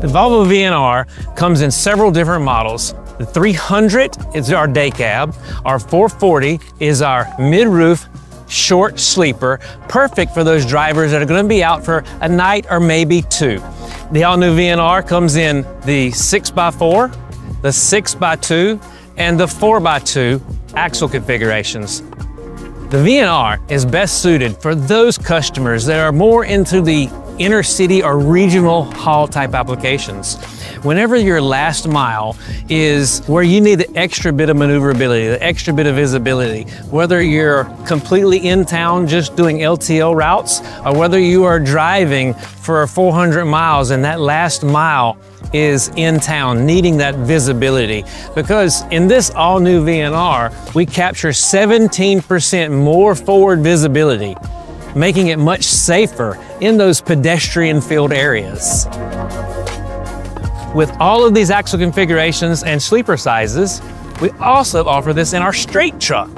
The Volvo VNR comes in several different models. The 300 is our day cab. Our 440 is our mid-roof short sleeper, perfect for those drivers that are going to be out for a night or maybe two. The all-new VNR comes in the 6x4, the 6x2, and the 4x2 axle configurations. The VNR is best suited for those customers that are more into the inner city or regional haul type applications. Whenever your last mile is where you need the extra bit of maneuverability, the extra bit of visibility, whether you're completely in town just doing LTL routes, or whether you are driving for 400 miles and that last mile is in town, needing that visibility. Because in this all-new VNR, we capture 17% more forward visibility, making it much safer in those pedestrian-filled areas. With all of these axle configurations and sleeper sizes, we also offer this in our straight truck,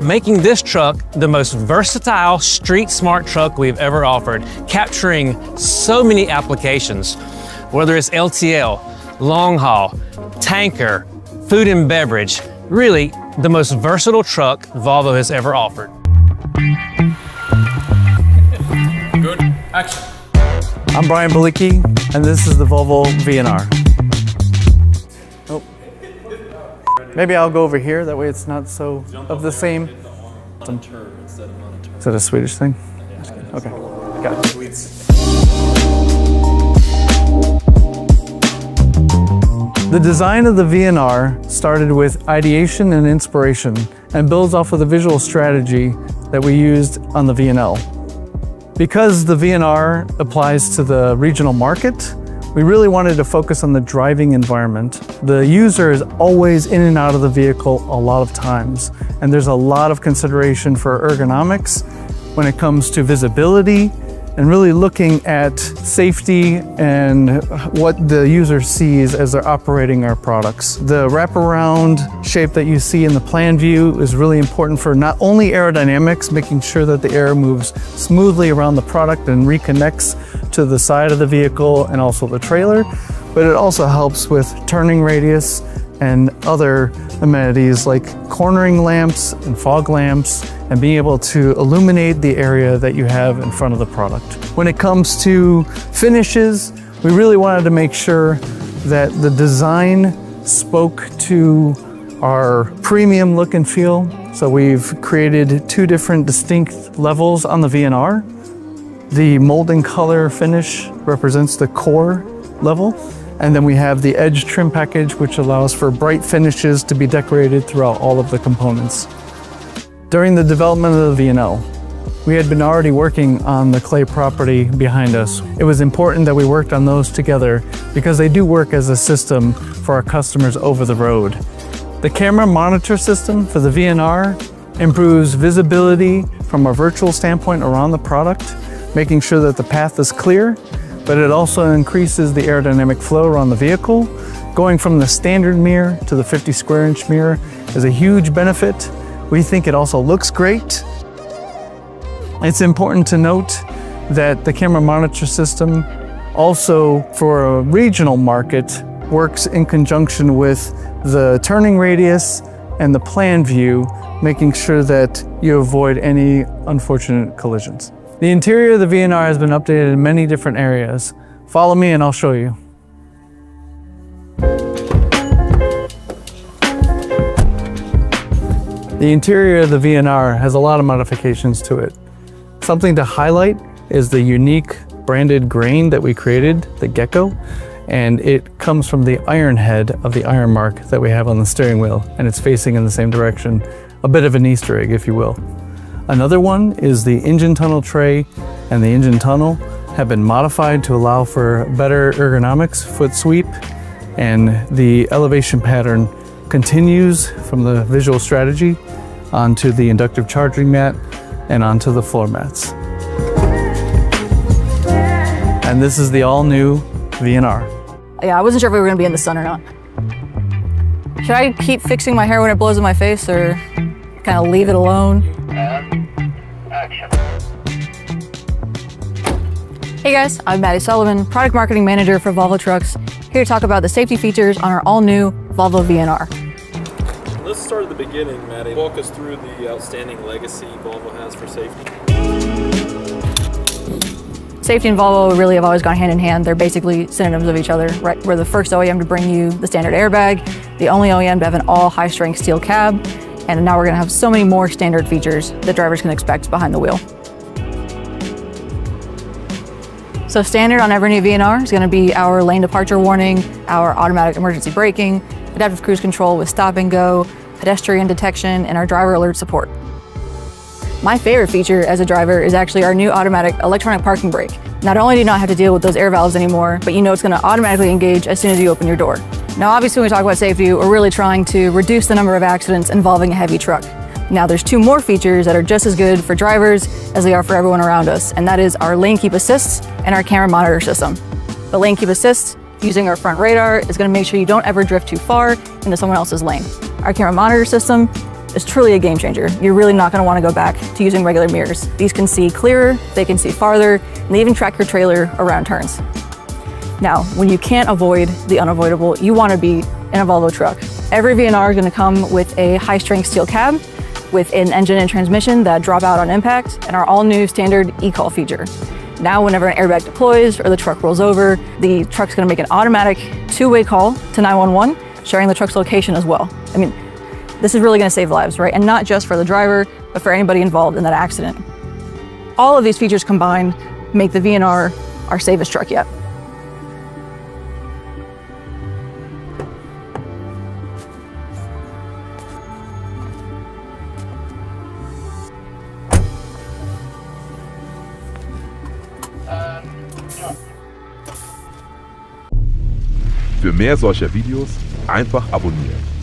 making this truck the most versatile street smart truck we've ever offered, capturing so many applications, whether it's LTL, long haul, tanker, food and beverage, really the most versatile truck Volvo has ever offered. Good, action. I'm Brian Balicki, and this is the Volvo VNR. Oh. Maybe I'll go over here, that way it's not so of the same. Is that a Swedish thing? Okay, got it. The design of the VNR started with ideation and inspiration and builds off of the visual strategy that we used on the VNL. Because the VNR applies to the regional market, we really wanted to focus on the driving environment. The user is always in and out of the vehicle a lot of times, and there's a lot of consideration for ergonomics when it comes to visibility and really looking at safety and what the user sees as they're operating our products. The wraparound shape that you see in the plan view is really important for not only aerodynamics, making sure that the air moves smoothly around the product and reconnects to the side of the vehicle and also the trailer, but it also helps with turning radius and other amenities like cornering lamps and fog lamps, and being able to illuminate the area that you have in front of the product. When it comes to finishes, we really wanted to make sure that the design spoke to our premium look and feel. So we've created two different distinct levels on the VNR. The molding color finish represents the core level. And then we have the edge trim package, which allows for bright finishes to be decorated throughout all of the components. During the development of the VNL, we had been already working on the clay property behind us. It was important that we worked on those together because they do work as a system for our customers over the road. The camera monitor system for the VNR improves visibility from a virtual standpoint around the product, making sure that the path is clear, but it also increases the aerodynamic flow around the vehicle. Going from the standard mirror to the 50 square inch mirror is a huge benefit. We think it also looks great. It's important to note that the camera monitor system also for a regional market works in conjunction with the turning radius and the plan view, making sure that you avoid any unfortunate collisions. The interior of the VNR has been updated in many different areas. Follow me and I'll show you. The interior of the VNR has a lot of modifications to it. Something to highlight is the unique branded grain that we created, the gecko, and it comes from the iron head of the iron mark that we have on the steering wheel, and it's facing in the same direction. A bit of an Easter egg, if you will. Another one is the engine tunnel tray and the engine tunnel have been modified to allow for better ergonomics, foot sweep, and the elevation pattern continues from the visual strategy onto the inductive charging mat and onto the floor mats. And this is the all-new VNR. Yeah, I wasn't sure if we were going to be in the sun or not. Should I keep fixing my hair when it blows in my face or kind of leave it alone? Action. Hey guys, I'm Maddie Sullivan, Product Marketing Manager for Volvo Trucks, Here to talk about the safety features on our all-new Volvo VNR. Let's start at the beginning, Maddie. Walk us through the outstanding legacy Volvo has for safety. Safety and Volvo really have always gone hand in hand. They're basically synonyms of each other, right? We're the first OEM to bring you the standard airbag, the only OEM to have an all high-strength steel cab, and now we're gonna have so many more standard features that drivers can expect behind the wheel. So standard on every new VNR is gonna be our lane departure warning, our automatic emergency braking, adaptive cruise control with stop and go, pedestrian detection, and our driver alert support. My favorite feature as a driver is actually our new automatic electronic parking brake. Not only do you not have to deal with those air valves anymore, but you know it's gonna automatically engage as soon as you open your door. Now obviously when we talk about safety, we're really trying to reduce the number of accidents involving a heavy truck. Now there's two more features that are just as good for drivers as they are for everyone around us, and that is our lane keep assist and our camera monitor system. The lane keep assist, using our front radar, is gonna make sure you don't ever drift too far into someone else's lane. Our camera monitor system is truly a game changer. You're really not gonna wanna go back to using regular mirrors. These can see clearer, they can see farther, and they even track your trailer around turns. Now, when you can't avoid the unavoidable, you wanna be in a Volvo truck. Every VNR is gonna come with a high-strength steel cab, with an engine and transmission that drop out on impact, and our all-new standard e-call feature. Now, whenever an airbag deploys or the truck rolls over, the truck's gonna make an automatic two-way call to 911, sharing the truck's location as well. I mean, this is really gonna save lives, right? And not just for the driver, but for anybody involved in that accident. All of these features combined make the VNR our safest truck yet. Für mehr solcher Videos einfach abonnieren.